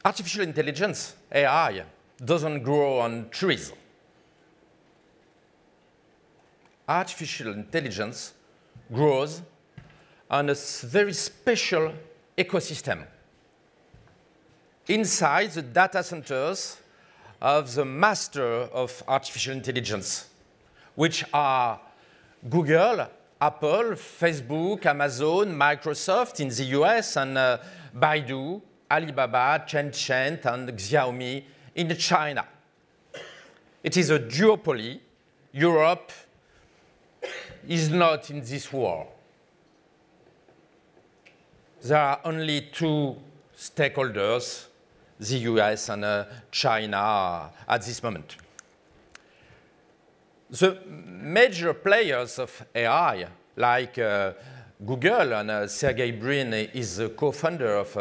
Artificial intelligence, AI, doesn't grow on trees. Artificial intelligence grows on a very special ecosystem inside the data centers of the master of artificial intelligence, which are Google, Apple, Facebook, Amazon, Microsoft in the US, and Baidu, Alibaba, Tencent, and Xiaomi in China. It is a duopoly. Europe is not in this war. There are only two stakeholders, the US and China, at this moment. The major players of AI, like Google, and Sergey Brin is the co-founder of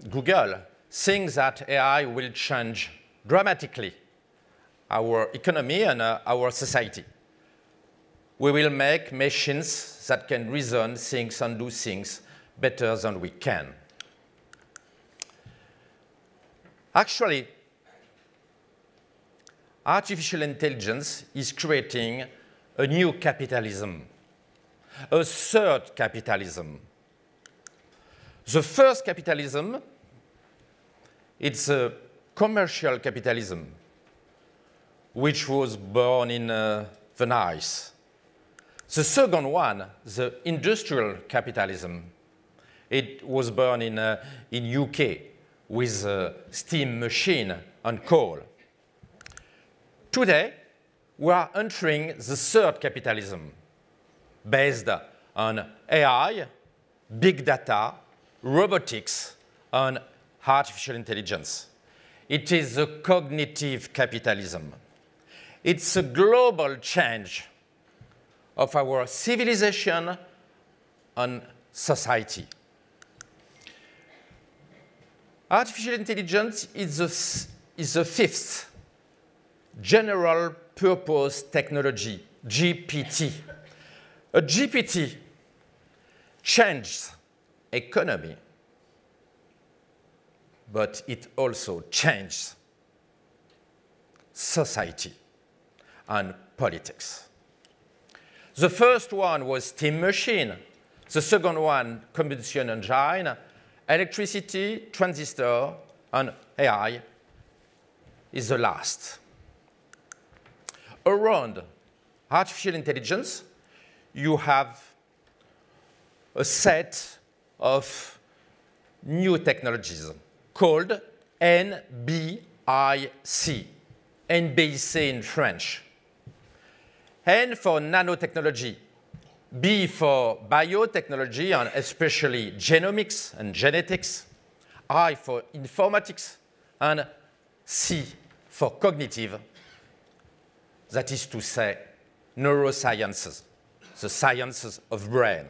Google, think that AI will change dramatically our economy and our society. We will make machines that can reason things and do things better than we can. Actually, artificial intelligence is creating a new capitalism, a third capitalism. The first capitalism, it's a commercial capitalism, which was born in Venice. The second one, the industrial capitalism, it was born in UK with a steam machine and coal. Today, we are entering the third capitalism based on AI, big data, robotics, and artificial intelligence. It is a cognitive capitalism. It's a global change of our civilization and society. Artificial intelligence is the fifth general purpose technology, GPT. A GPT changes economy, but it also changes society and politics. The first one was steam machine. The second one, combustion engine, electricity, transistor, and AI is the last. Around artificial intelligence, you have a set of new technologies called NBIC, NBIC in French. N for nanotechnology, B for biotechnology, and especially genomics and genetics, I for informatics, and C for cognitive, that is to say, neurosciences, the sciences of brain.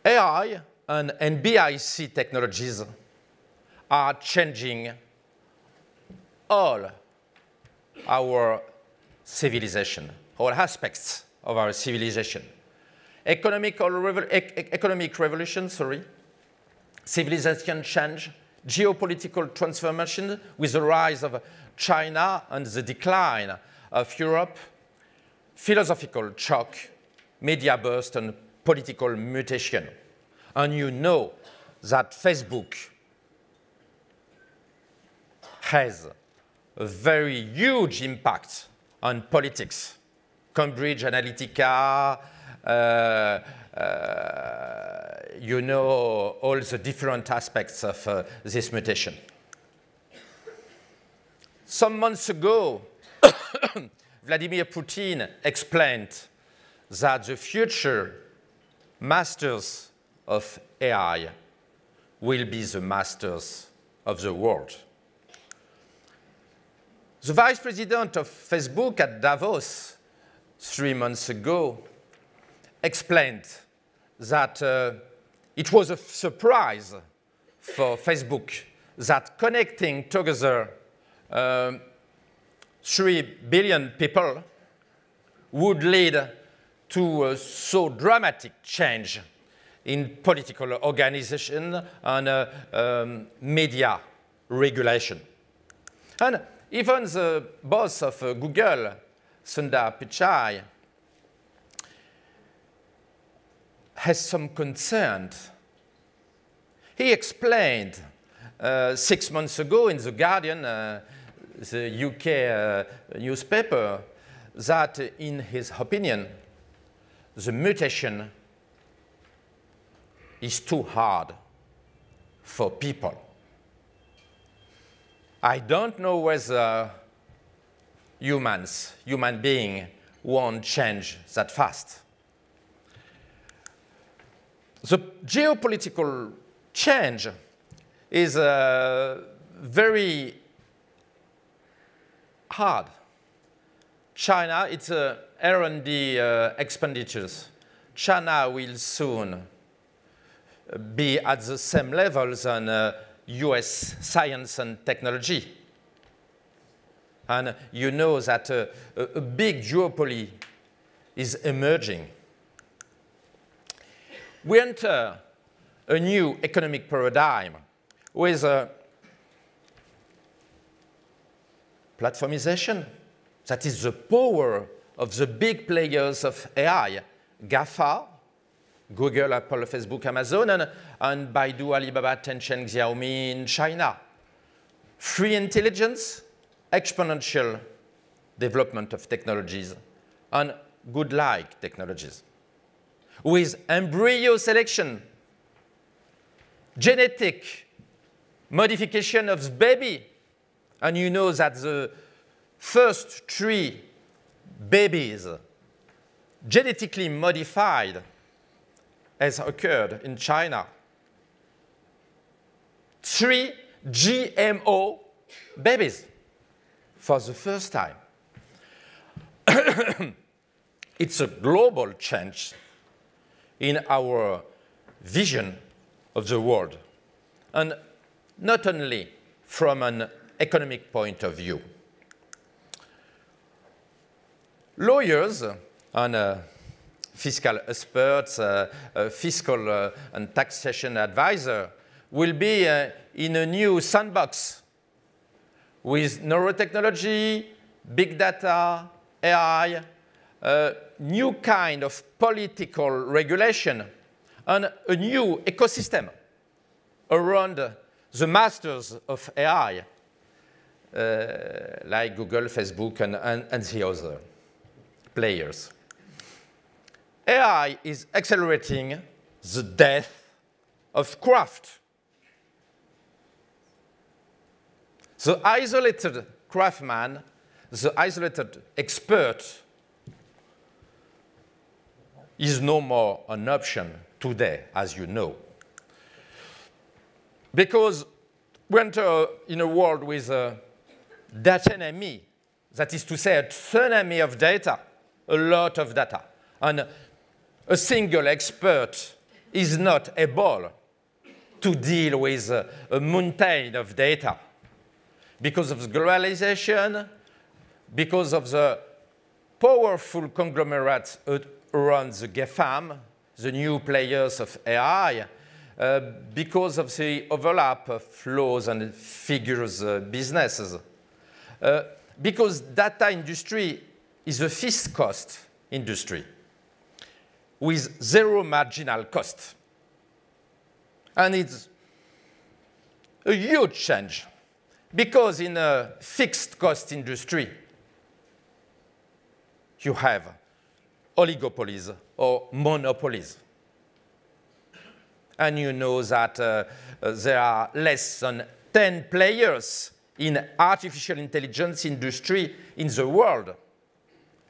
AI and NBIC technologies are changing all our civilization, all aspects of our civilization. Economic revolution, civilization change, geopolitical transformation with the rise of China and the decline of Europe, philosophical shock, media burst, and political mutation. And you know that Facebook has a very huge impact on politics. Cambridge Analytica, you know all the different aspects of this mutation. Some months ago, Vladimir Putin explained that the future masters of AI will be the masters of the world. The vice president of Facebook at Davos 3 months ago explained that it was a surprise for Facebook that connecting together 3 billion people would lead to a so dramatic change in political organization and media regulation. And even the boss of Google, Sundar Pichai, has some concern. He explained 6 months ago in The Guardian, the UK newspaper, that in his opinion, the mutation is too hard for people. I don't know whether human beings, won't change that fast. The geopolitical change is very hard. China, it's R&D expenditures. China will soon be at the same levels as US science and technology. And you know that a big duopoly is emerging. We enter a new economic paradigm with platformization. That is the power of the big players of AI, GAFA, Google, Apple, Facebook, Amazon, and Baidu, Alibaba, Tencent, Xiaomi in China. Free intelligence, exponential development of technologies, and good-like technologies. With embryo selection, genetic modification of the baby, and you know that the first 3 babies genetically modified has occurred in China. 3 GMO babies for the first time. It's a global change in our vision of the world, and not only from an economic point of view. Lawyers and fiscal experts, fiscal and taxation advisor will be in a new sandbox with neurotechnology, big data, AI, a new kind of political regulation, and a new ecosystem around the masters of AI, like Google, Facebook, and the other players. AI is accelerating the death of craft. The isolated craftsman, the isolated expert, is no more an option today, as you know. Because we enter in a world with a datanemy, that is to say, a tsunami of data, a lot of data. And a single expert is not able to deal with a mountain of data because of the globalization, because of the powerful conglomerates around the GAFAM, the new players of AI, because of the overlap of laws and figures businesses, because data industry is a fixed cost industry with 0 marginal cost. And it's a huge change, because in a fixed cost industry, you have oligopolies or monopolies. And you know that there are less than 10 players in artificial intelligence industry in the world.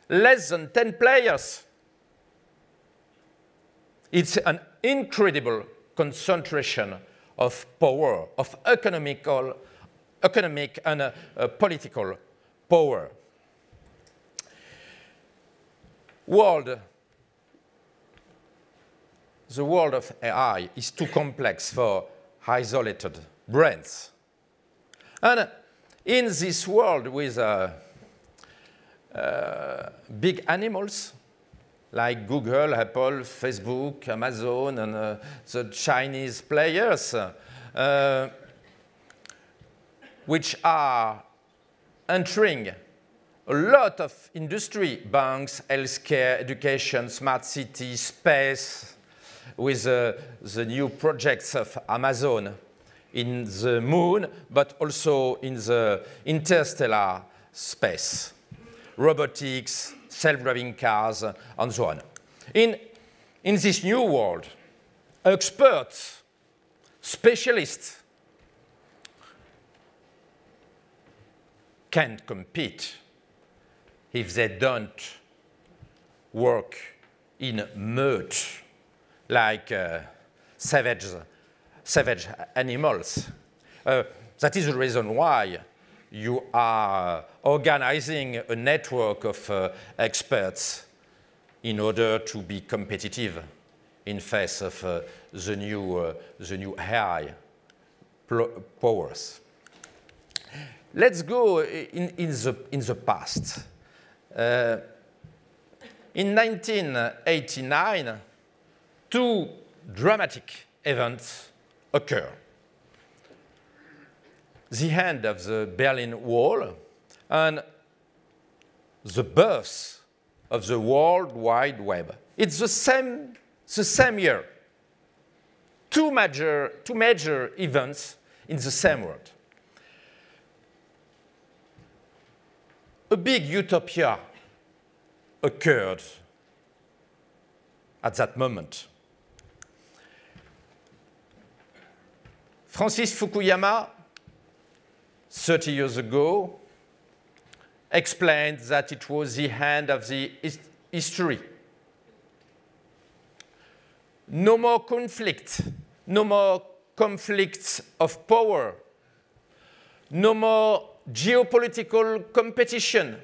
Less than 10 players. It's an incredible concentration of power, of economic and political power. The world of AI is too complex for isolated brains. And in this world with big animals, like Google, Apple, Facebook, Amazon, and the Chinese players, which are entering a lot of industry, banks, healthcare, education, smart city, space, with the new projects of Amazon in the moon, but also in the interstellar space, robotics, self-driving cars, and so on. In this new world, experts, specialists can't compete if they don't work in mud like savage animals. That is the reason why you are organizing a network of experts in order to be competitive in face of the new AI powers. Let's go in the past. In 1989, two dramatic events occur. The end of the Berlin Wall and the birth of the World Wide Web. It's the same year. Two major events in the same world. A big utopia occurred at that moment. Francis Fukuyama, 30 years ago, explained that it was the end of the history. No more conflict, no more conflicts of power, no more geopolitical competition,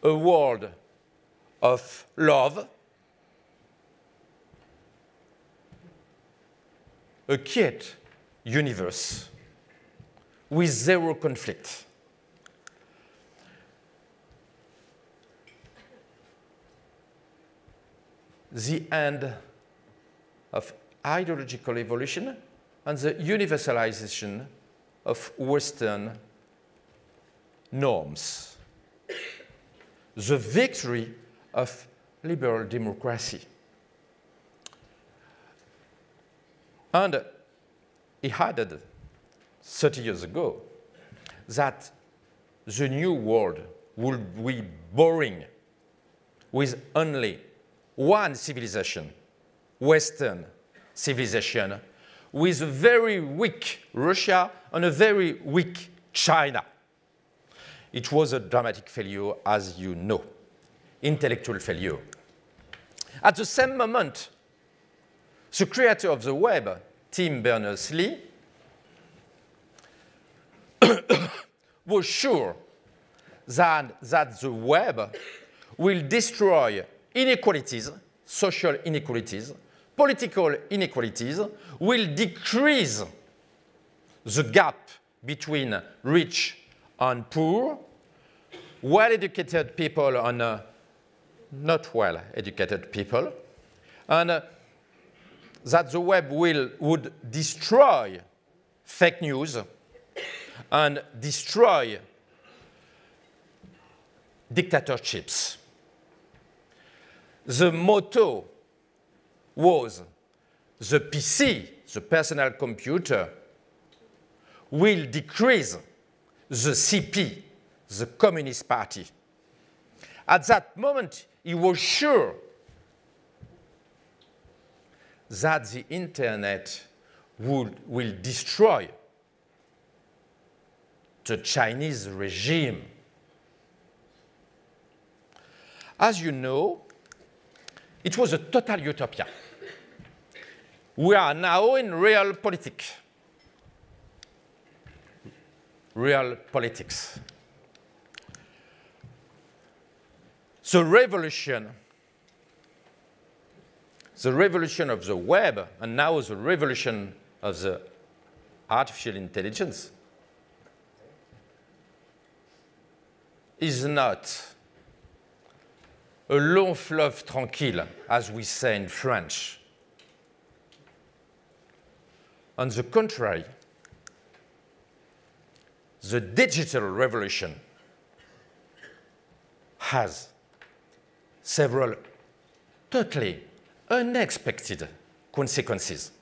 a world of love, a quiet universe with zero conflict. The end of ideological evolution and the universalization of Western norms. The victory of liberal democracy. And he added 30 years ago that the new world would be boring with only one civilization, Western civilization, with a very weak Russia and a very weak China. It was a dramatic failure, as you know, intellectual failure. At the same moment, the creator of the web, Tim Berners-Lee, was sure that the web will destroy inequalities, social inequalities, political inequalities, will decrease the gap between rich and poor, well-educated people and not well-educated people, and that the web would destroy fake news and destroy dictatorships. The motto was the PC, the personal computer, will decrease the CP, the Communist Party. At that moment, he was sure that the internet will destroy the Chinese regime. As you know, it was a total utopia. We are now in real politics. Real politics. The revolution of the web, and now the revolution of the artificial intelligence, is not a long fleuve tranquille, as we say in French. On the contrary, the digital revolution has several totally unexpected consequences.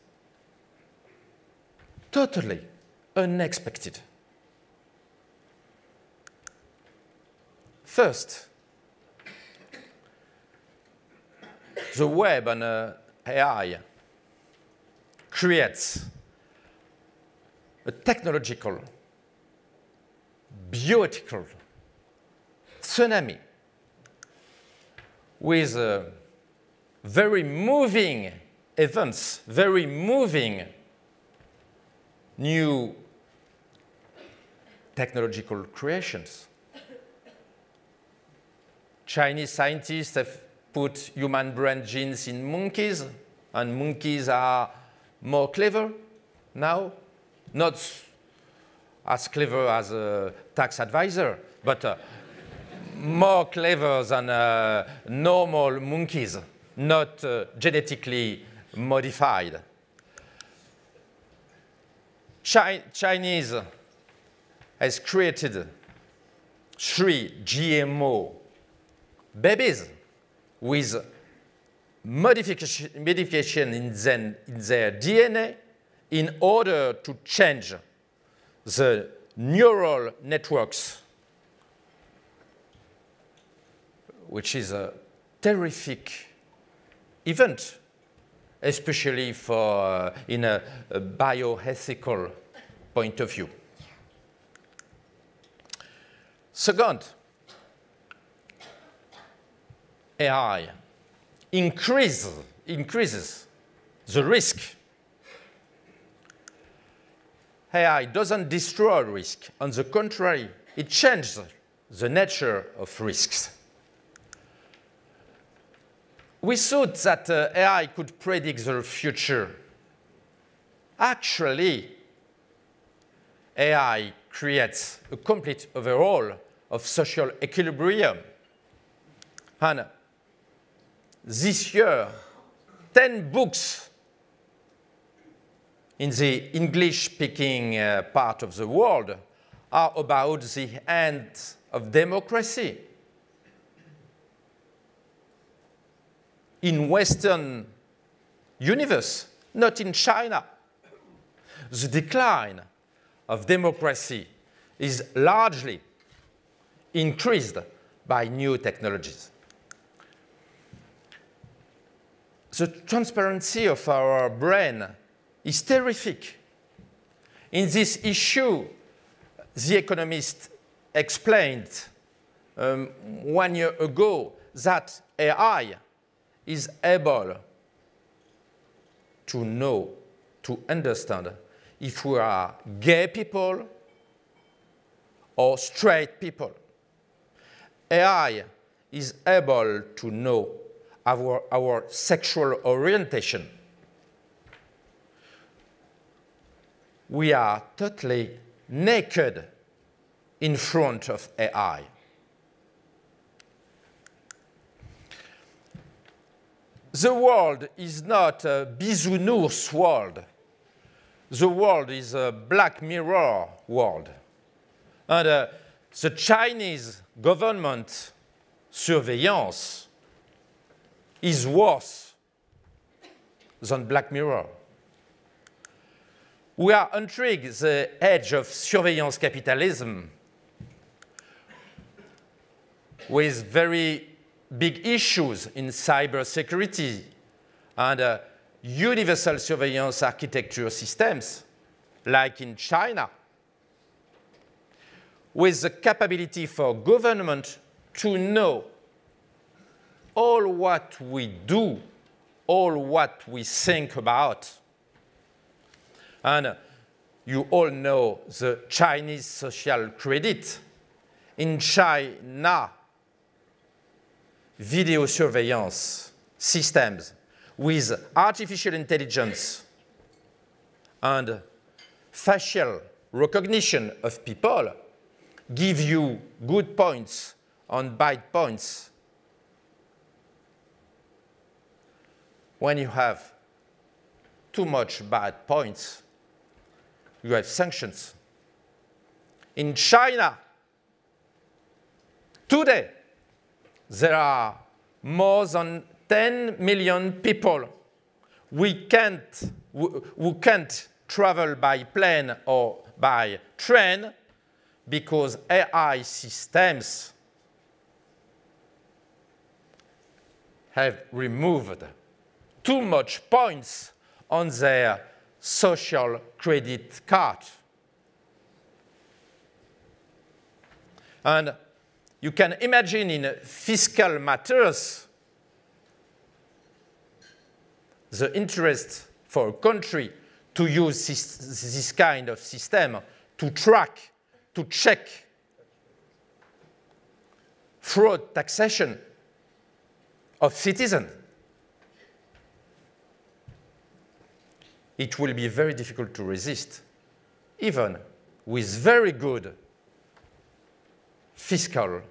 Totally unexpected. First, the web and AI creates a technological, bioethical tsunami with very moving events, very moving new technological creations. Chinese scientists have put human brain genes in monkeys, and monkeys are more clever now. Not as clever as a tax advisor, but more clever than normal monkeys, not genetically modified. Chinese has created 3 GMO babies with modification in their DNA in order to change the neural networks, which is a terrific event, especially for in a bioethical point of view. Second, AI increases the risk. AI doesn't destroy risk. On the contrary, it changes the nature of risks. We thought that AI could predict the future. Actually, AI creates a complete overhaul of social equilibrium. And this year, 10 books in the English-speaking part of the world are about the end of democracy. In Western universe, not in China. The decline of democracy is largely increased by new technologies. The transparency of our brain is terrific. In this issue, The Economist explained 1 year ago that AI is able to know, to understand if we are gay people or straight people. AI is able to know our sexual orientation. We are totally naked in front of AI. The world is not a bisounours world. The world is a Black Mirror world. And the Chinese government surveillance is worse than Black Mirror. We are entering the age of surveillance capitalism with very big issues in cybersecurity and universal surveillance architecture systems, like in China, with the capability for government to know all what we do, all what we think about. And you all know the Chinese social credit. In China, video surveillance systems with artificial intelligence and facial recognition of people give you good points and bad points when you have too much bad points, you have sanctions. In China, today, there are more than 10 million people who can't travel by plane or by train because AI systems have removed too much points on their social credit card. And you can imagine in fiscal matters the interest for a country to use this kind of system to track, to check fraud taxation of citizens. It will be very difficult to resist, even with very good fiscal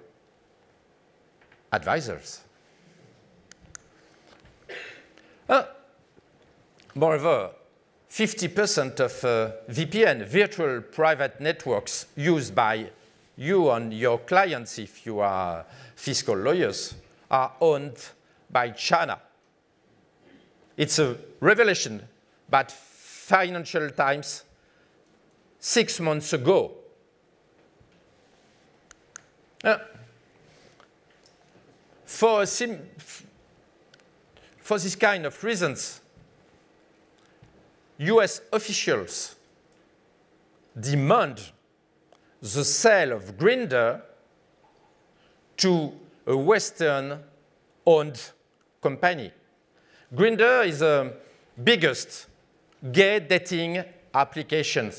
advisors. Moreover, 50% of VPN, virtual private networks used by you and your clients, if you are fiscal lawyers, are owned by China. It's a revelation, but Financial Times 6 months ago. For this kind of reasons, US officials demand the sale of Grindr to a Western-owned company. Grindr is the biggest gay dating application,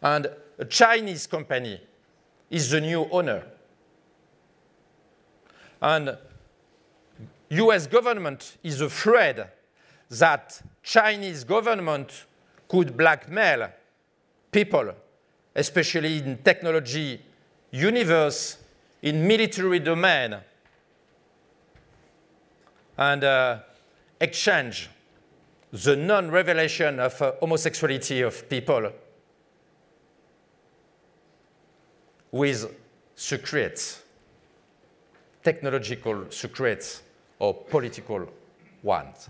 and a Chinese company is the new owner. And US government is afraid that Chinese government could blackmail people, especially in technology universe, in military domain, and exchange the non-revelation of homosexuality of people with secrets, technological secrets or political ones.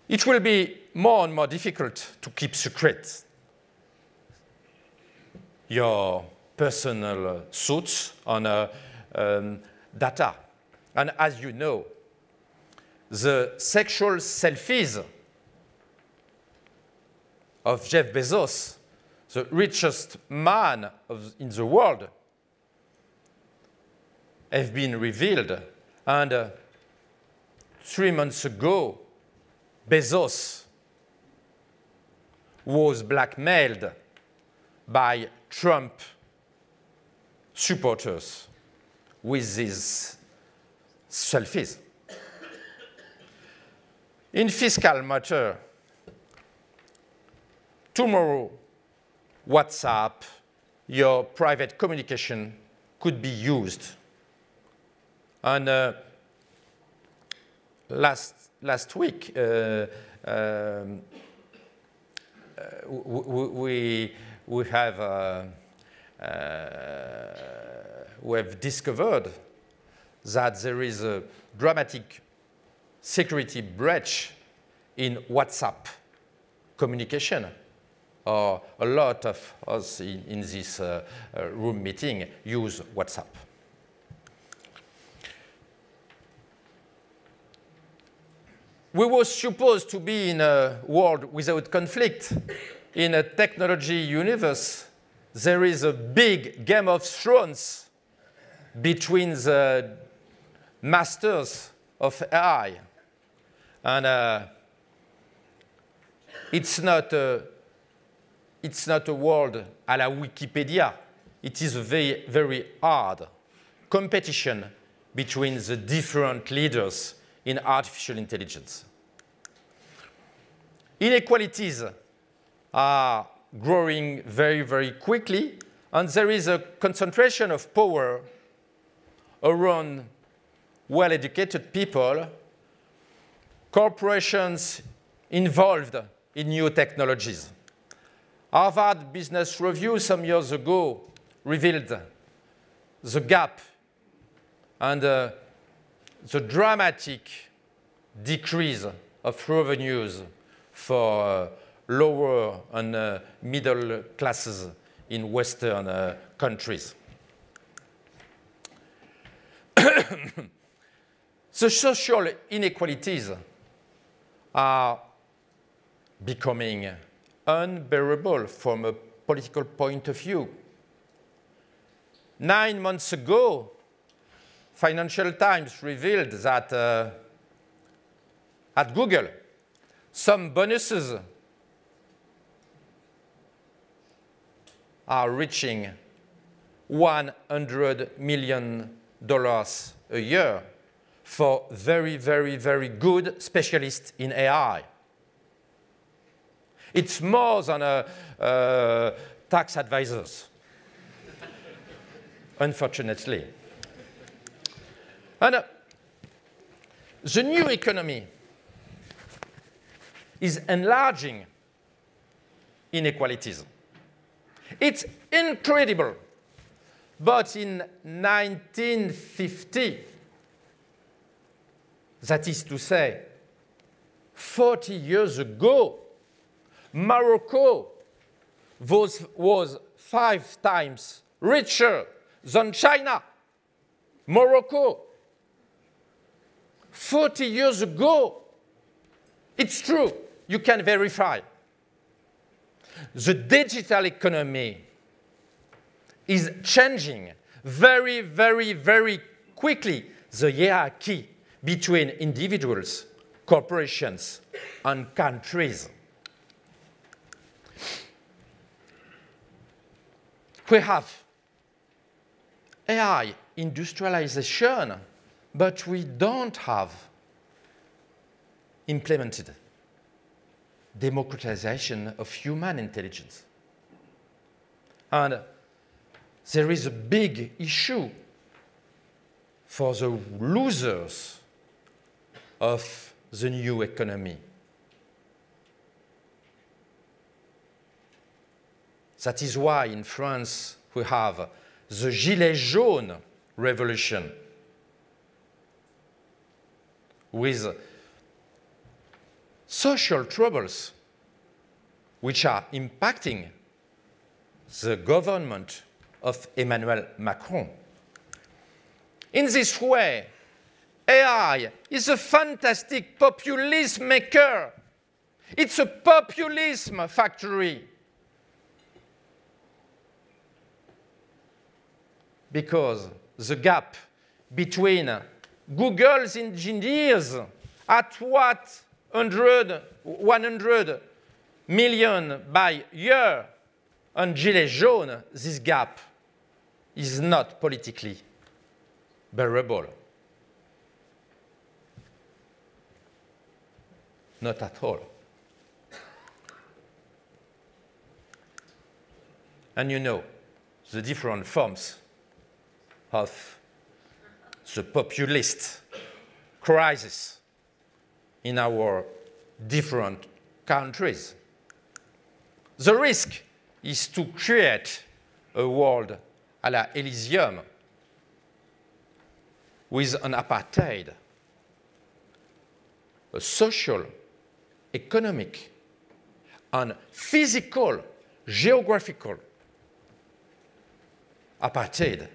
It will be more and more difficult to keep secret your personal thoughts on data. And as you know, the sexual selfies of Jeff Bezos, the richest man in the world, have been revealed. And 3 months ago, Bezos was blackmailed by Trump supporters with these selfies. In fiscal matter, tomorrow, WhatsApp, your private communication could be used. And last week, we have discovered that there is a dramatic security breach in WhatsApp communication. A lot of us in this room meeting use WhatsApp. We were supposed to be in a world without conflict. In a technology universe, there is a big Game of Thrones between the masters of AI. And it's not a world à la Wikipedia. It is a very, very hard competition between the different leaders in artificial intelligence. Inequalities are growing very, very quickly, and there is a concentration of power around well-educated people, corporations involved in new technologies. Harvard Business Review some years ago revealed the gap and the dramatic decrease of revenues for lower and middle classes in Western countries. The social inequalities are becoming unbearable from a political point of view. 9 months ago, Financial Times revealed that at Google, some bonuses are reaching $100 million a year for very, very, very good specialists in AI. It's more than tax advisors, unfortunately. And the new economy is enlarging inequalities. It's incredible. But in 1950, that is to say, 40 years ago, Morocco was 5 times richer than China. Morocco. 40 years ago. It's true. You can verify. The digital economy is changing very, very, very quickly the hierarchy between individuals, corporations, and countries. We have AI industrialization, but we don't have implemented democratization of human intelligence. And there is a big issue for the losers of the new economy. That is why in France we have the Gilets jaunes revolution with social troubles which are impacting the government of Emmanuel Macron. In this way, AI is a fantastic populism maker. It's a populism factory. Because the gap between Google's engineers at 100 million by year and Gilets jaunes, this gap is not politically bearable. Not at all. And you know the different forms of the populist crisis in our different countries. The risk is to create a world à la Elysium with an apartheid, a social, economic, and physical, geographical apartheid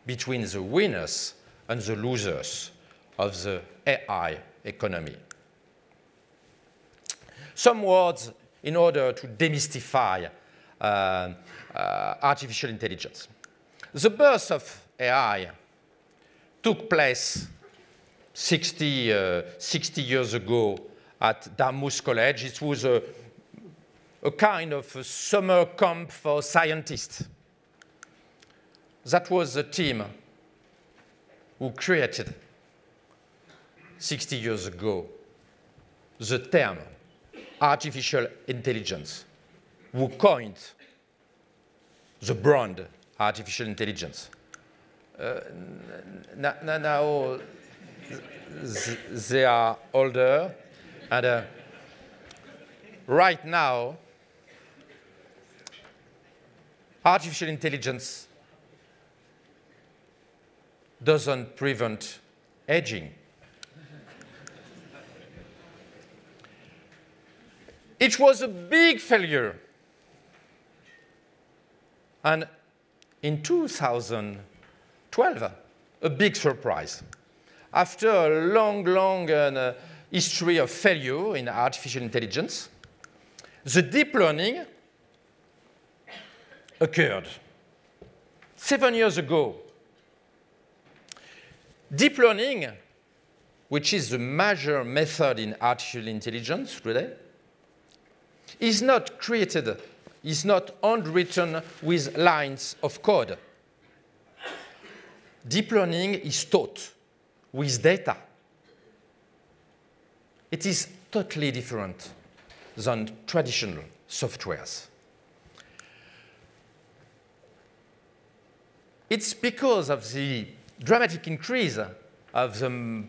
between the winners and the losers of the AI economy. Some words in order to demystify artificial intelligence. The birth of AI took place 60 years ago at Dartmouth College. It was a kind of a summer camp for scientists. That was the team who created 60 years ago the term artificial intelligence, who coined the brand artificial intelligence. Now, they are older. And right now, artificial intelligence doesn't prevent aging. It was a big failure. And in 2012, a big surprise. After a long history of failure in artificial intelligence, the deep learning occurred 7 years ago. Deep learning, which is the major method in artificial intelligence today, is not created, is not handwritten with lines of code. Deep learning is taught with data. It is totally different than traditional softwares. It's because of the dramatic increase of the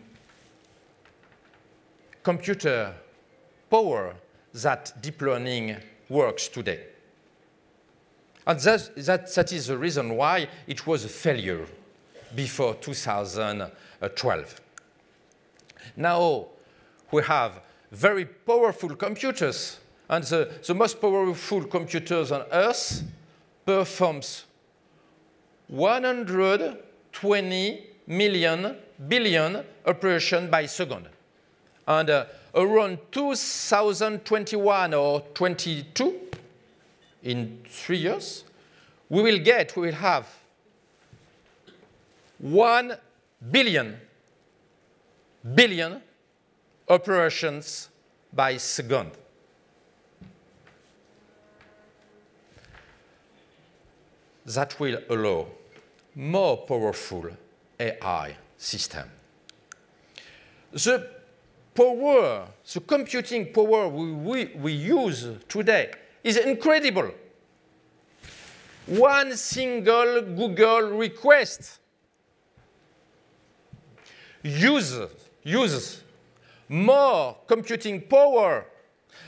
computer power that deep learning works today. And that is the reason why it was a failure before 2012. Now we have very powerful computers, and the most powerful computers on Earth performs 120 billion operations by second. And around 2021 or 22, in 3 years, we will have 1 billion operations by second. That will allow more powerful AI system. The power, the computing power we use today is incredible. One single Google request uses more computing power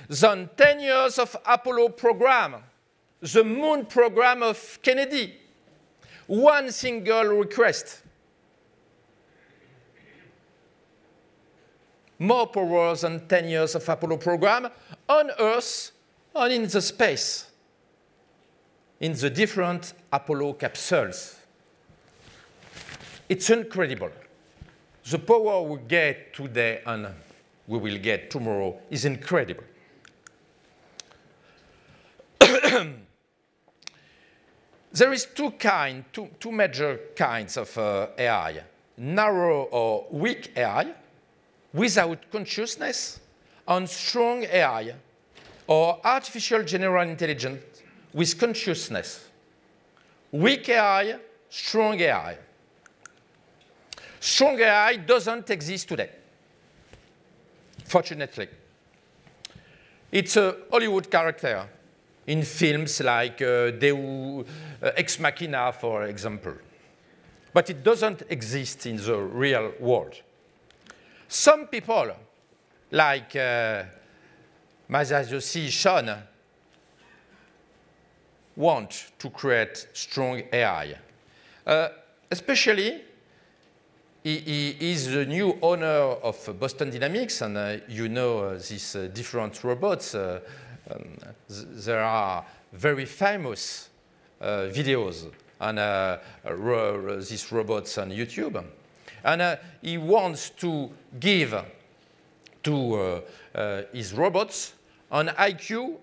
than 10 years of Apollo program, the moon program of Kennedy. One single request. More power than 10 years of Apollo program on Earth and in the space, in the different Apollo capsules. It's incredible. The power we get today and we will get tomorrow is incredible. There is two major kinds of AI. Narrow or weak AI, without consciousness, and strong AI, or artificial general intelligence with consciousness. Weak AI, strong AI. Strong AI doesn't exist today, fortunately. It's a Hollywood character in films like Deus Ex Machina, for example. But it doesn't exist in the real world. Some people, like Masayoshi Son, want to create strong AI. Especially, he is the new owner of Boston Dynamics, and you know these different robots. There are very famous videos on these robots on YouTube. And he wants to give to his robots an IQ,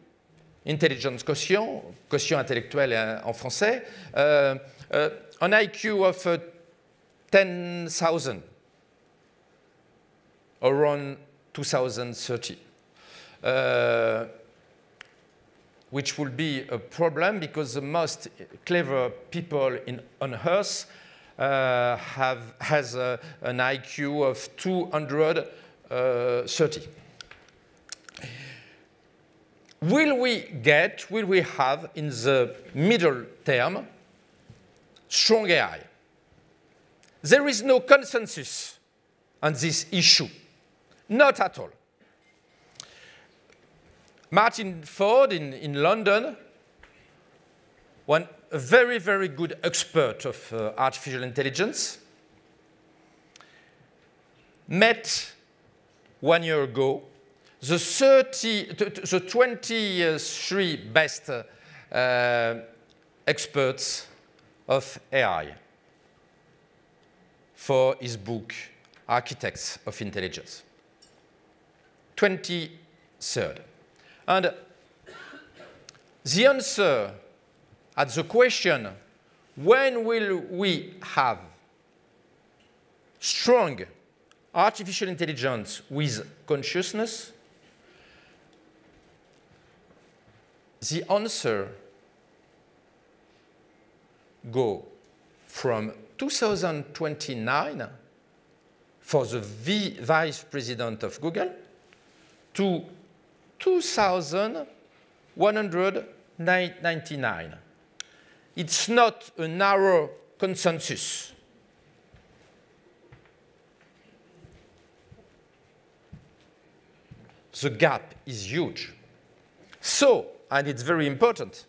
intelligence quotient, quotient intellectuel en français, an IQ of 10,000 around 2030. Which will be a problem because the most clever people on Earth has an IQ of 230. Will we have in the middle term strong AI? There is no consensus on this issue. Not at all. Martin Ford in London, a very, very good expert of artificial intelligence, met 1 year ago the 23 best experts of AI for his book, Architects of Intelligence. 23rd. And the answer at the question, when will we have strong artificial intelligence with consciousness, the answer go from 2029 for the vice president of Google to 2199. It's not a narrow consensus. The gap is huge. So, and it's very important,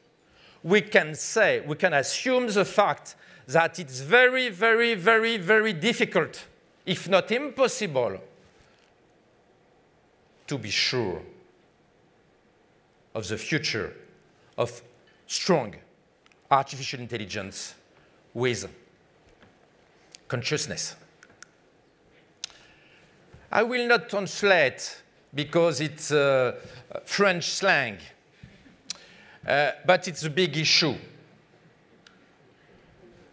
we can assume the fact that it's very, very, very, very difficult, if not impossible, to be sure of the future of strong artificial intelligence with consciousness. I will not translate because it's French slang, but it's a big issue.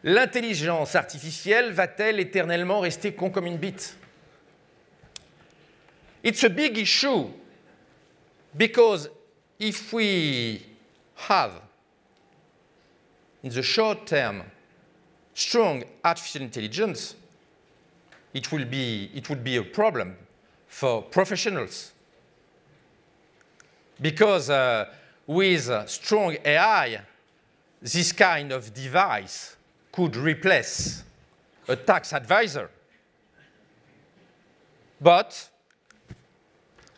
L'intelligence artificielle va-t-elle éternellement rester con comme une bite? It's a big issue because if we have, in the short term, strong artificial intelligence, it would be a problem for professionals. Because with strong AI, this kind of device could replace a tax advisor. But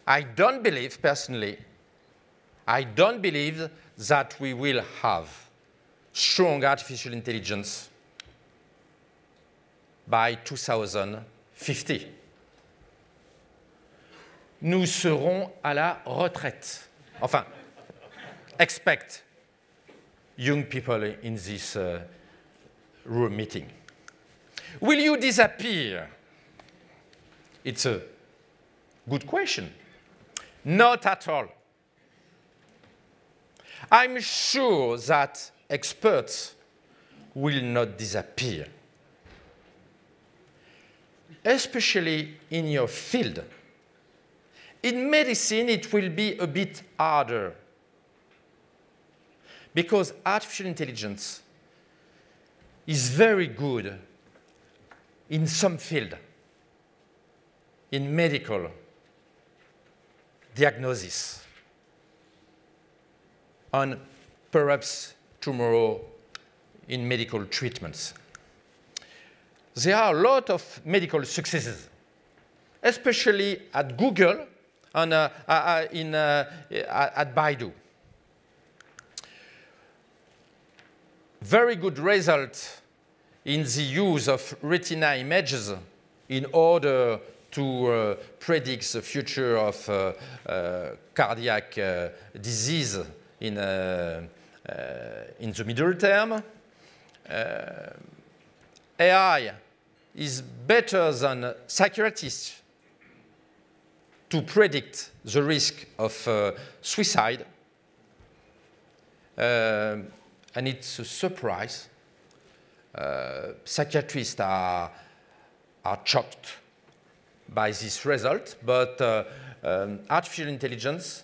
I don't believe, personally, I don't believe that we will have strong artificial intelligence by 2050. Nous serons à la retraite. Enfin, expect young people in this room meeting. Will you disappear? It's a good question. Not at all. I'm sure that experts will not disappear, especially in your field. In medicine, it will be a bit harder because artificial intelligence is very good in some field, in medical diagnosis, and perhaps tomorrow in medical treatments. There are a lot of medical successes, especially at Google and at Baidu. Very good result in the use of retina images in order to predict the future of cardiac disease in the middle term. AI is better than psychiatrists to predict the risk of suicide. And it's a surprise. Psychiatrists are shocked by this result, but artificial intelligence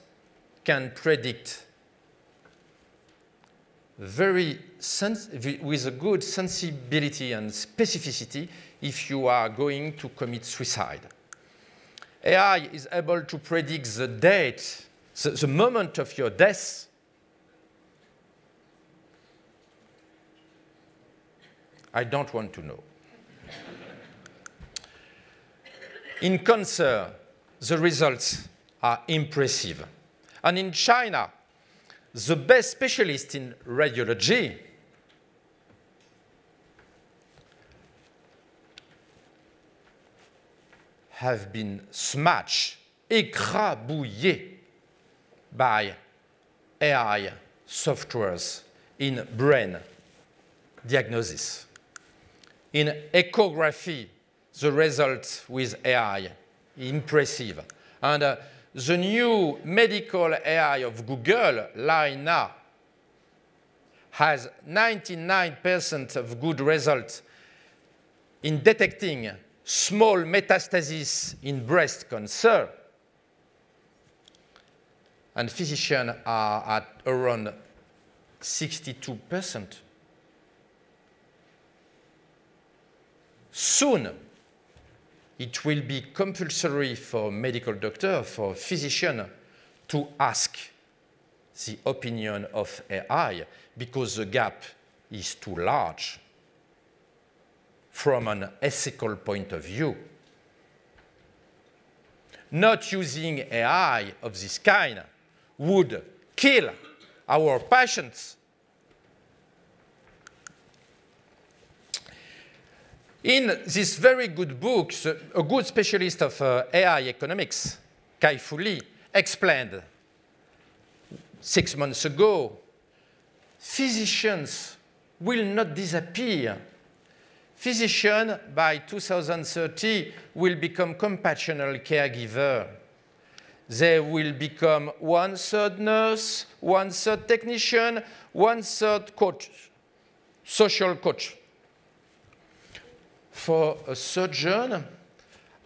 can predict with a good sensibility and specificity if you are going to commit suicide. AI is able to predict the date, the moment of your death. I don't want to know. In cancer, the results are impressive. And in China, the best specialists in radiology have been smashed, écrabouillés by AI softwares in brain diagnosis. In echography, the results with AI, impressive. And the new medical AI of Google, Lina, has 99% of good results in detecting small metastases in breast cancer. And physicians are at around 62%. Soon, it will be compulsory for medical doctors, for physicians, to ask the opinion of AI because the gap is too large from an ethical point of view. Not using AI of this kind would kill our patients. In this very good book, a good specialist of AI economics, Kai Fu Lee, explained 6 months ago, physicians will not disappear. Physicians, by 2030, will become compassionate caregiver. They will become 1/3 nurse, 1/3 technician, 1/3 coach, social coach. For a surgeon,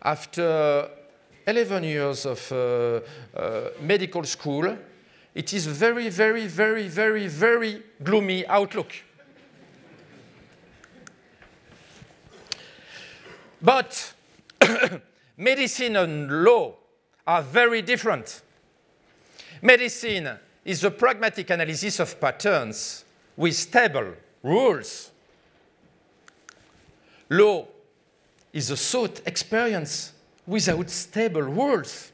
after 11 years of medical school, it is very, very, very, very, very gloomy outlook. But medicine and law are very different. Medicine is a pragmatic analysis of patterns with stable rules. Law is a thought experience without stable rules.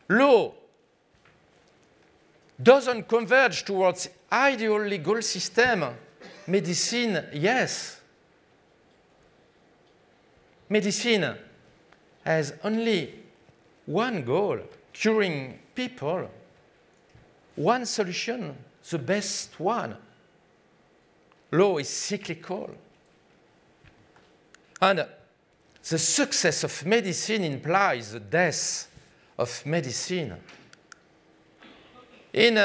Law doesn't converge towards ideal legal system. Medicine, yes. Medicine has only one goal, curing people. One solution, the best one. Law is cyclical. And the success of medicine implies the death of medicine. In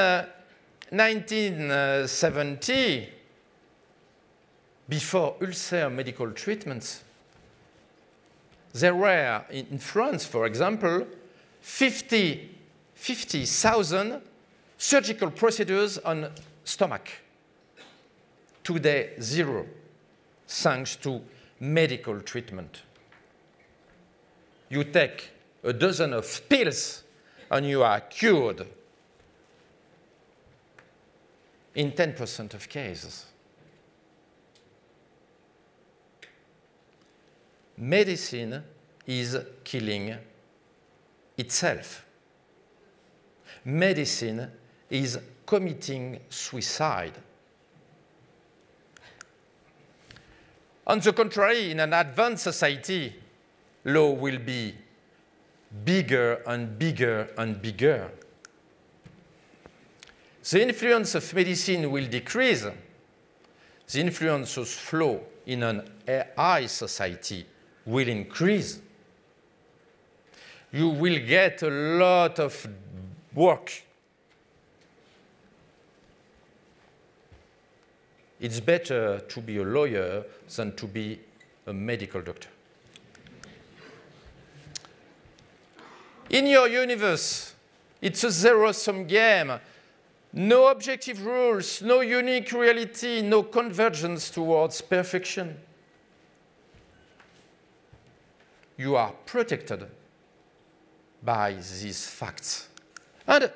1970, before ulcer medical treatments, there were, in France, for example, 50,000 surgical procedures on stomach. Today, 0, thanks to medical treatment. You take a dozen of pills and you are cured in 10% of cases. Medicine is killing itself. Medicine is committing suicide. On the contrary, in an advanced society, law will be bigger and bigger and bigger. The influence of medicine will decrease. The influence of law in an AI society will increase. You will get a lot of work. It's better to be a lawyer than to be a medical doctor. In your universe, it's a zero-sum game. No objective rules, no unique reality, no convergence towards perfection. You are protected by these facts. And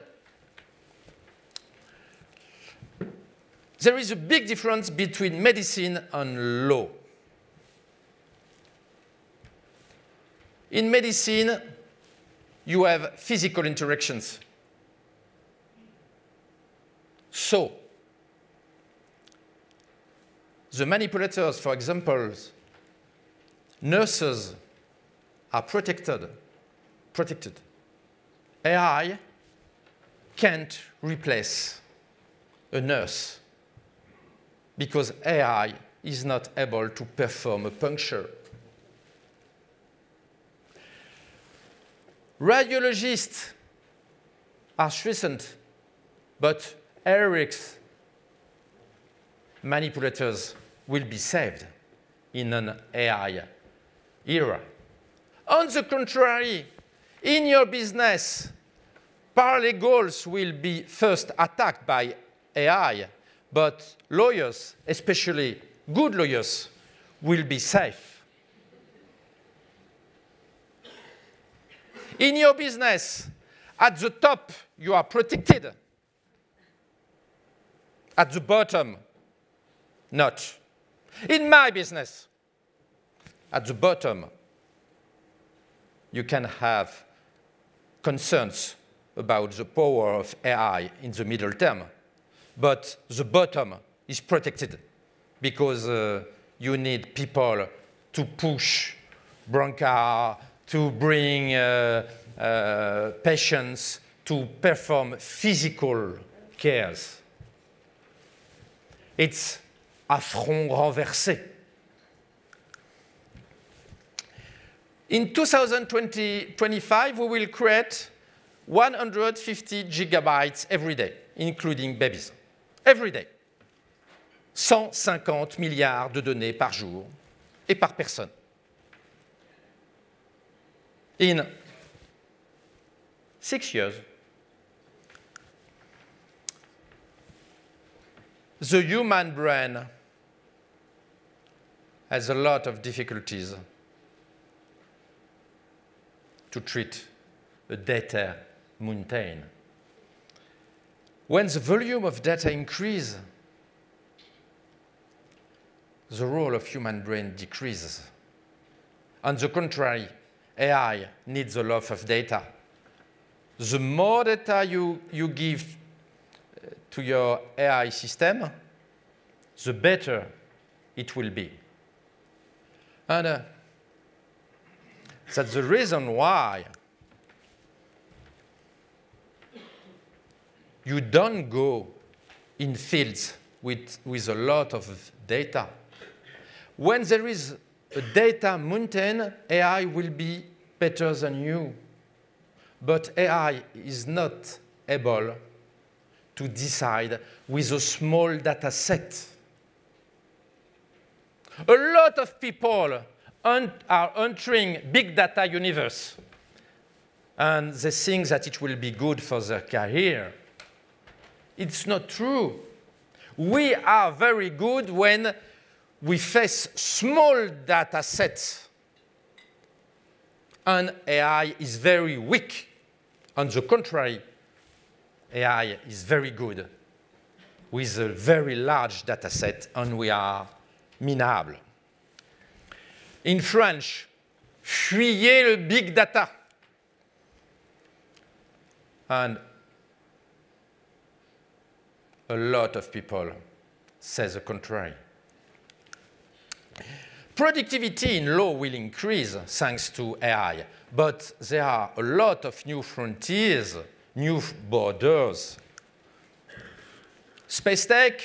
there is a big difference between medicine and law. In medicine, you have physical interactions. So, the manipulators, for example, nurses are protected. AI can't replace a nurse because AI is not able to perform a puncture. Radiologists are threatened, but Eric's manipulators will be saved in an AI era. On the contrary, in your business, paralegals will be first attacked by AI, but lawyers, especially good lawyers, will be safe. In your business, at the top, you are protected. At the bottom, not. In my business, at the bottom, you can have concerns about the power of AI in the middle term. But the bottom is protected because you need people to push bronca, to bring patients to perform physical cares. It's affront renversé. In 2025, we will create 150 gigabytes every day, including babies. Every day. 150 milliards de données par jour et par personne. In 6 years, the human brain has a lot of difficulties to treat a data mountain. When the volume of data increases, the role of human brain decreases. On the contrary, AI needs a lot of data. The more data you give to your AI system, the better it will be. And that's the reason why you don't go in fields with a lot of data. When there is a data mountain, AI will be better than you. But AI is not able to decide with a small data set. A lot of people are entering big data universe, and they think that it will be good for their career. It's not true. We are very good when we face small data sets, and AI is very weak. On the contrary, AI is very good with a very large data set, and we are minables. In French, fuyez le big data. And a lot of people say the contrary. Productivity in law will increase thanks to AI, but there are a lot of new frontiers, new borders. Space tech,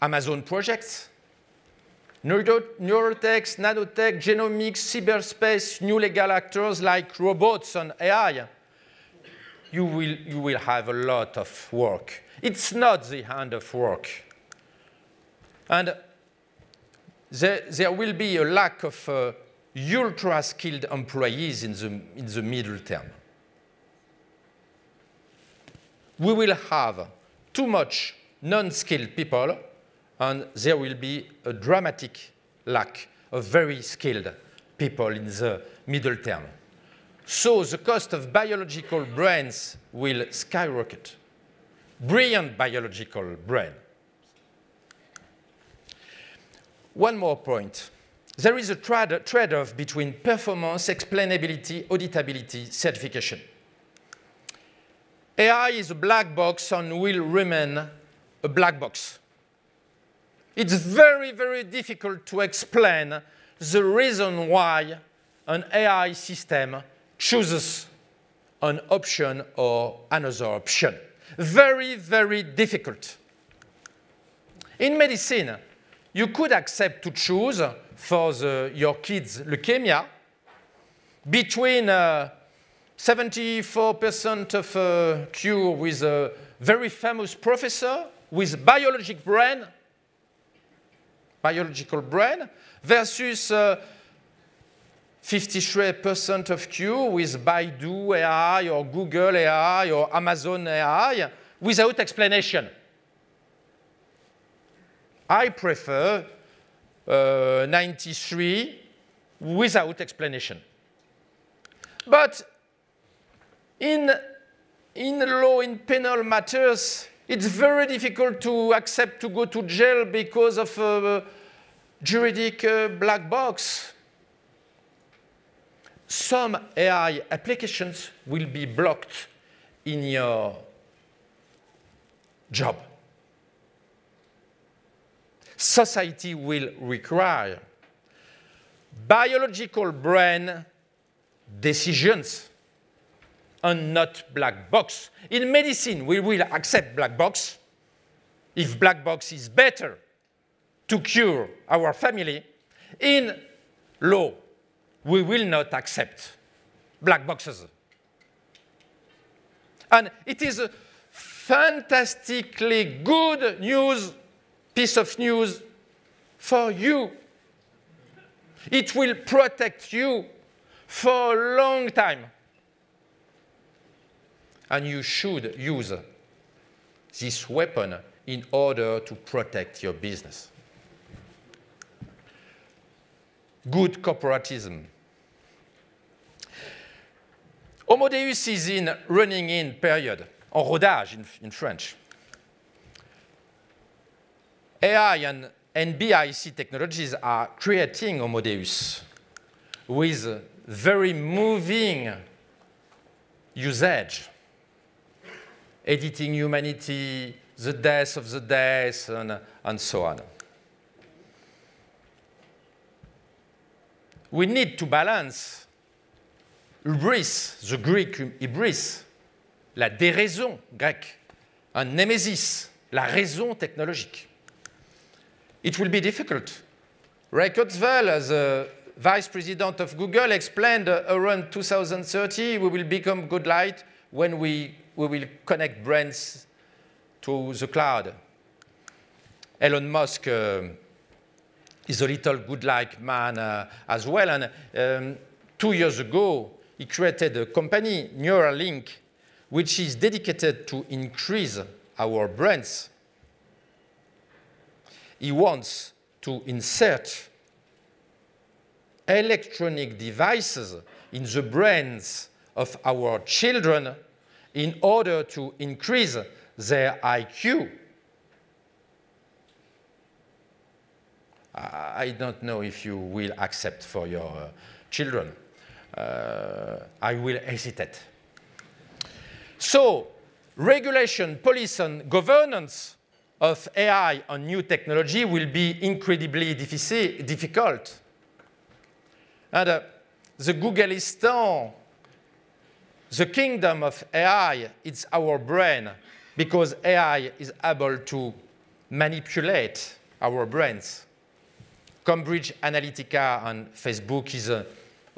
Amazon projects, neurotech, nanotech, genomics, cyberspace, new legal actors like robots and AI. You will have a lot of work. It's not the end of work. And there will be a lack of ultra-skilled employees in the middle term. We will have too much non-skilled people, and there will be a dramatic lack of very skilled people in the middle term. So the cost of biological brains will skyrocket. Brilliant biological brain. One more point. there is a trade-off between performance, explainability, auditability, certification. AI is a black box and will remain a black box. It's very, very difficult to explain the reason why an AI system chooses an option or another option. Very, very difficult. In medicine, you could accept to choose for your kids' leukemia between 74% of cure with a very famous professor with biological brain, versus 53% of cure with Baidu AI or Google AI or Amazon AI without explanation. I prefer 93 without explanation. But in law, in penal matters, it's very difficult to accept to go to jail because of a juridic black box. Some AI applications will be blocked in your job. Society will require biological brain decisions and not black box. In medicine, we will accept black box if black box is better to cure our family. In law, we will not accept black boxes. And it is a fantastically good piece of news for you. It will protect you for a long time. And you should use this weapon in order to protect your business. Good corporatism. Homo Deus is in running in period, en rodage in French. AI and NBIC technologies are creating Homo Deus with very moving usage. Editing humanity, the death of the death, and so on. We need to balance hubris, the Greek hubris, la déraison grecque, and nemesis, la raison technologique. It will be difficult. Ray Kurzweil, as a vice president of Google, explained around 2030 we will become good light when we will connect brains to the cloud. Elon Musk is a little good-like man as well. And 2 years ago, he created a company, Neuralink, which is dedicated to increase our brains. He wants to insert electronic devices in the brains of our children in order to increase their IQ. I don't know if you will accept for your children. I will hesitate. So, regulation, policy, and governance of AI and new technology will be incredibly difficult. And the Googleistan, the kingdom of AI, it's our brain, because AI is able to manipulate our brains. Cambridge Analytica and Facebook is a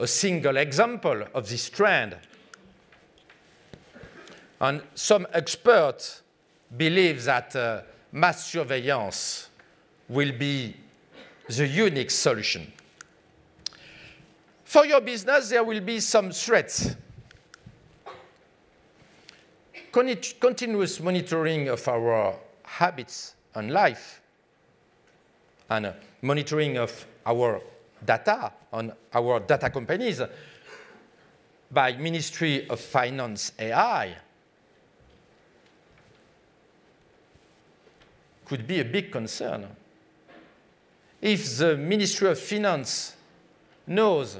single example of this trend. And some experts believe that mass surveillance will be the unique solution. For your business, there will be some threats. Continuous monitoring of our habits and life, and monitoring of our data on our data companies by Ministry of Finance AI could be a big concern. if the Ministry of Finance knows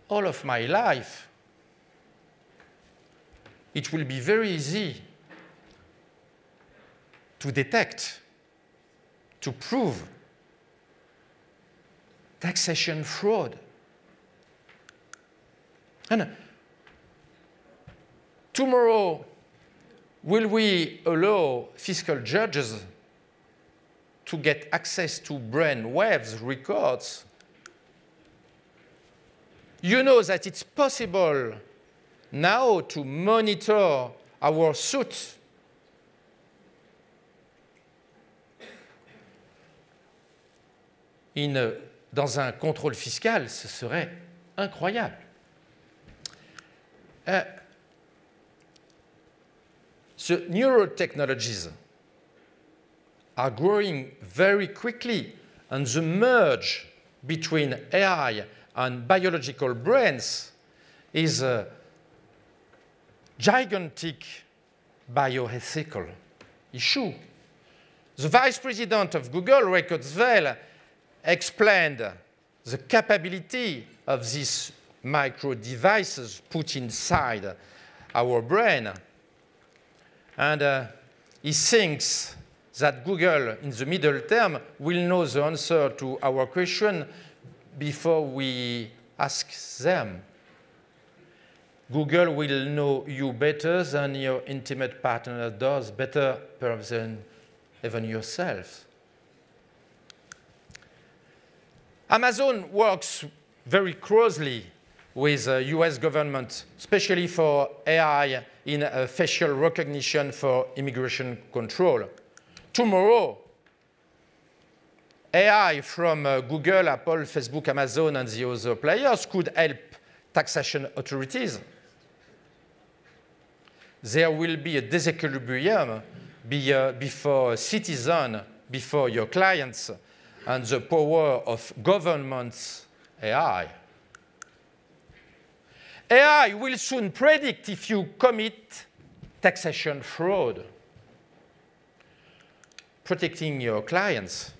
all of my life, it will be very easy to detect, to prove taxation fraud. And tomorrow, will we allow fiscal judges to get access to brain waves records? You know that it's possible now to monitor our suit. Dans un contrôle fiscal, ce serait incroyable. The neurotechnologies are growing very quickly, and the merge between AI and biological brains is a gigantic bioethical issue. The vice president of Google, Ray Kurzweil, explained the capability of these micro devices put inside our brain. And he thinks that Google, in the middle term, will know the answer to our question before we ask them. Google will know you better than your intimate partner does, better perhaps than even yourself. Amazon works very closely with the US government, especially for AI in facial recognition for immigration control. Tomorrow, AI from Google, Apple, Facebook, Amazon, and the other players could help taxation authorities. There will be a disequilibrium before citizens, before your clients, and the power of government's AI. AI will soon predict if you commit taxation fraud. Protecting your clients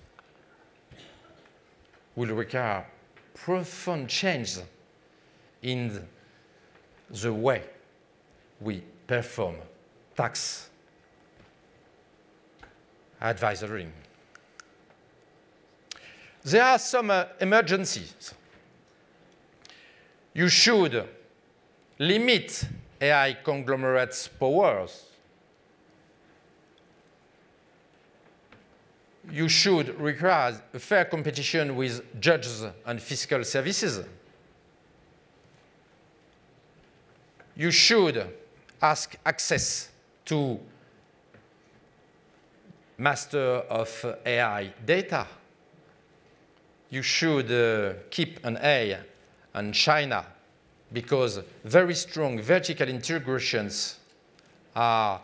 will require profound change in the way we perform tax advisory. There are some emergencies. You should limit AI conglomerates' powers. You should require a fair competition with judges and fiscal services. You should ask access to master of AI data. You should keep an eye on China, because very strong vertical integrations are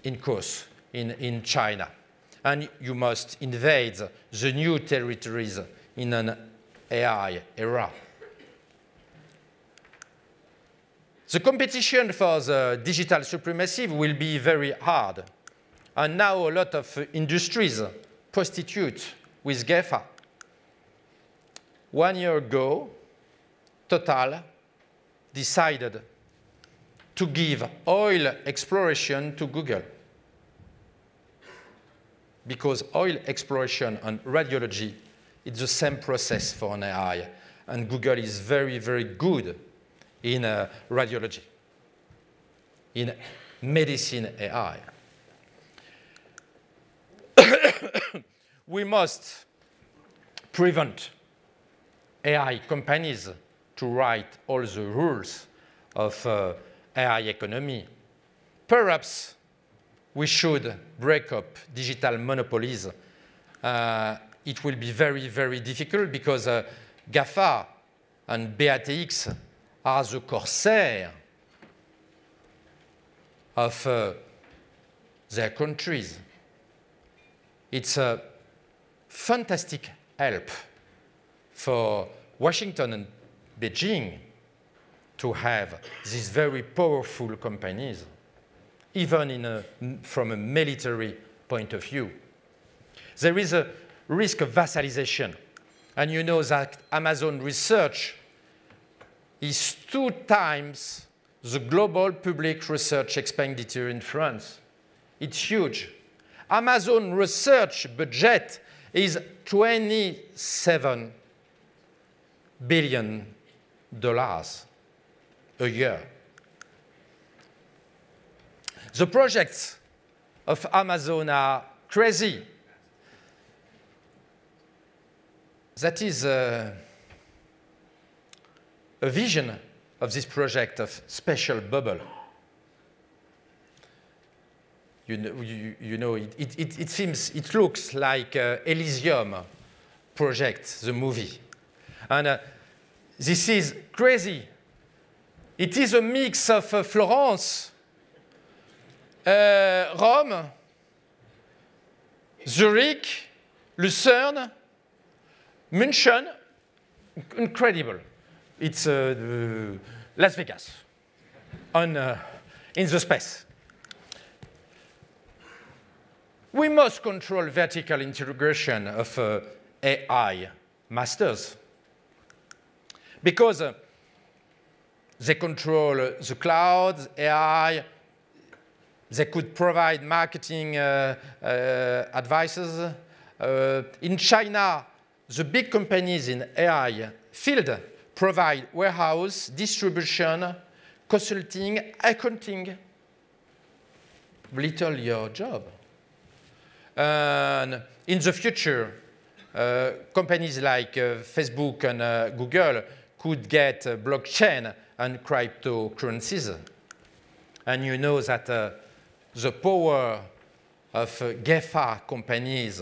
in course in China. And you must invade the new territories in an AI era. The competition for the digital supremacy will be very hard. And now a lot of industries prostitute with GAFA. 1 year ago, Total decided to give oil exploration to Google, because oil exploration and radiology is the same process for an AI, and Google is very, very good in radiology, in medicine AI. We must prevent AI companies to write all the rules of AI economy. Perhaps we should break up digital monopolies. It will be very, very difficult, because GAFA and BATX are the corsair of their countries. It's a fantastic help for Washington and Beijing to have these very powerful companies, even from a military point of view. There is a risk of vassalization. And you know that Amazon research is 2 times the global public research expenditure in France. It's huge. Amazon research budget is $27 billion a year. The projects of Amazon are crazy. That is a vision of this project of special bubble. You know it seems, it looks like Elysium project, the movie. And this is crazy. It is a mix of Florence, Rome, Zurich, Lucerne, München, incredible. It's Las Vegas in the space. We must control vertical integration of AI masters because they control the cloud, AI. They could provide marketing advices. In China, the big companies in AI field provide warehouse, distribution, consulting, accounting. Little your job. And in the future, companies like Facebook and Google could get blockchain and cryptocurrencies. And you know that the power of GAFA companies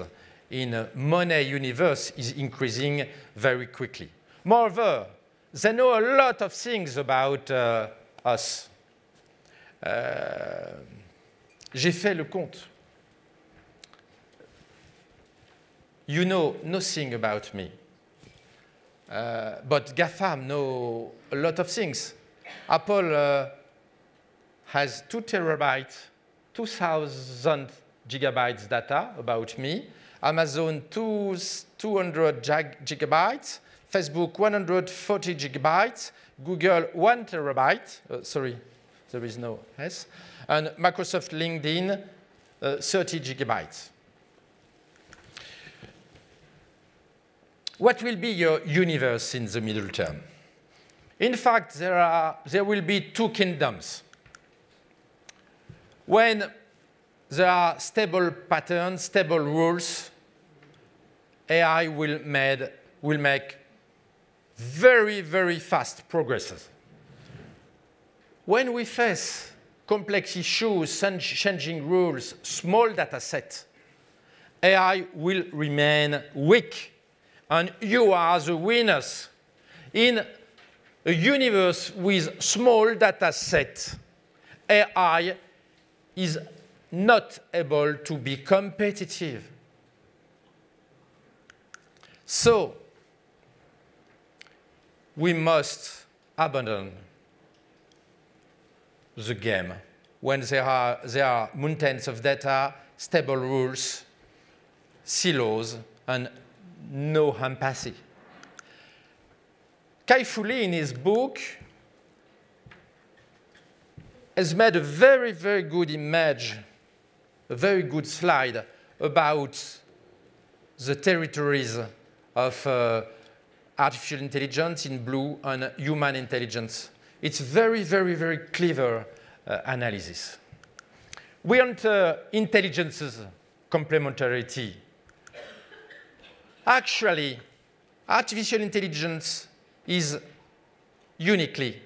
in money universe is increasing very quickly. Moreover, they know a lot of things about us. J'ai fait le compte. You know nothing about me. But GAFAM know a lot of things. Apple has 2 terabytes, 2,000 gigabytes data about me. Amazon 200 gigabytes. Facebook 140 gigabytes. Google 1 terabyte. Sorry, there is no S. And Microsoft LinkedIn 30 gigabytes. What will be your universe in the middle term? In fact, there will be 2 kingdoms. When there are stable patterns, stable rules, AI will make very, very fast progresses. When we face complex issues, changing rules, small data set, AI will remain weak. And you are the winners. In a universe with small data set, AI is not able to be competitive. So we must abandon the game when there are mountains of data, stable rules, silos, and no empathy. Kai-Fu Lee, in his book, has made a very, very good image, a very good slide about the territories of artificial intelligence in blue and human intelligence. It's very, very, very clever analysis. We enter intelligence's complementarity. Actually, artificial intelligence is uniquely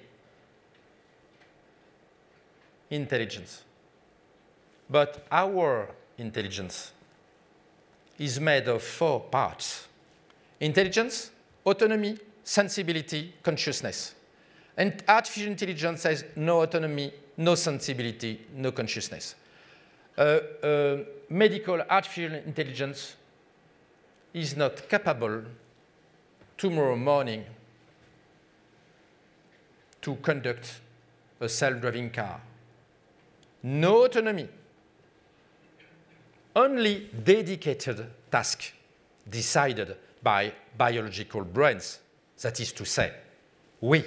intelligence. But our intelligence is made of 4 parts: intelligence, autonomy, sensibility, consciousness. And artificial intelligence has no autonomy, no sensibility, no consciousness. Medical artificial intelligence is not capable tomorrow morning to conduct a self-driving car. No autonomy. only dedicated task decided by biological brains, that is to say, we,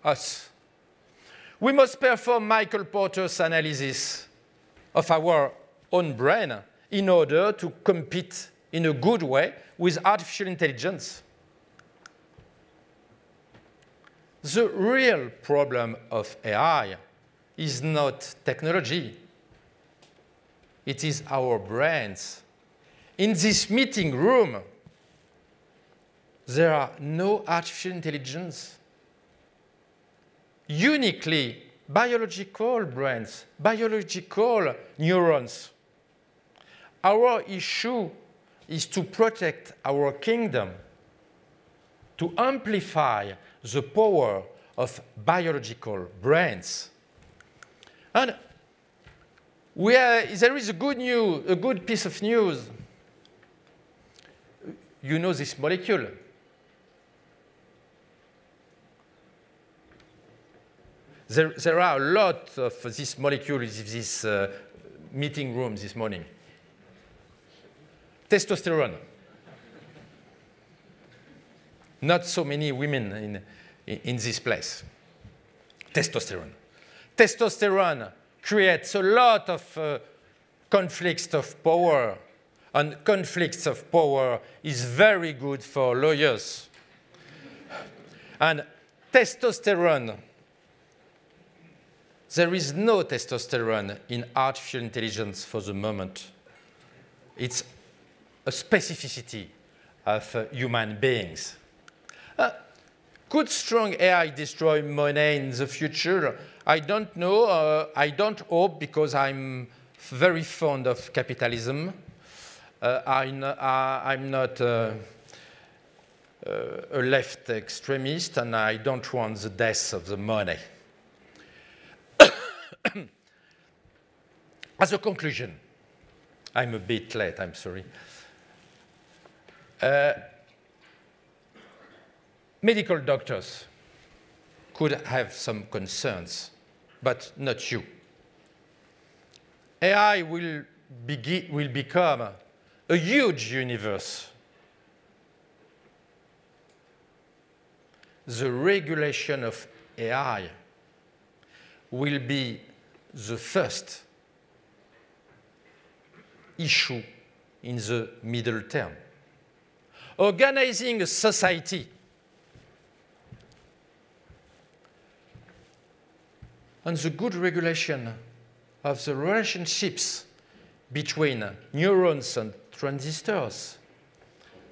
us. We must perform Michael Porter's analysis of our own brain in order to compete in a good way with artificial intelligence. The real problem of AI is not technology. It is our brains. In this meeting room, there are no artificial intelligence. Uniquely biological brains, biological neurons. Our issue is to protect our kingdom, to amplify the power of biological brains. And there is a good piece of news. You know this molecule. There are a lot of these molecules in this meeting room this morning. Testosterone. Not so many women in this place. Testosterone. Testosterone creates a lot of conflicts of power, and conflicts of power is very good for lawyers. And testosterone, there is no testosterone in artificial intelligence for the moment. It's a specificity of human beings. Could strong AI destroy money in the future? I don't know. I don't hope, because I'm very fond of capitalism. I'm not a left extremist, and I don't want the death of the money. As a conclusion, I'm a bit late, I'm sorry. Medical doctors could have some concerns, but not you. AI will become a huge universe. The regulation of AI will be the first issue in the middle term. Organizing a society on the good regulation of the relationships between neurons and transistors,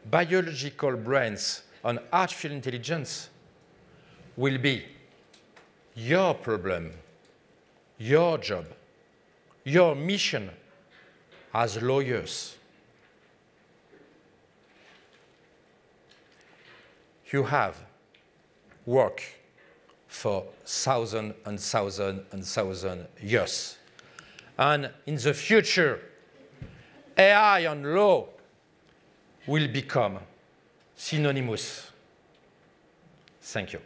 biological brains, and artificial intelligence will be your problem, your job, your mission as lawyers. You have work for thousands and thousands and thousands of years. And in the future, AI and law will become synonymous. Thank you.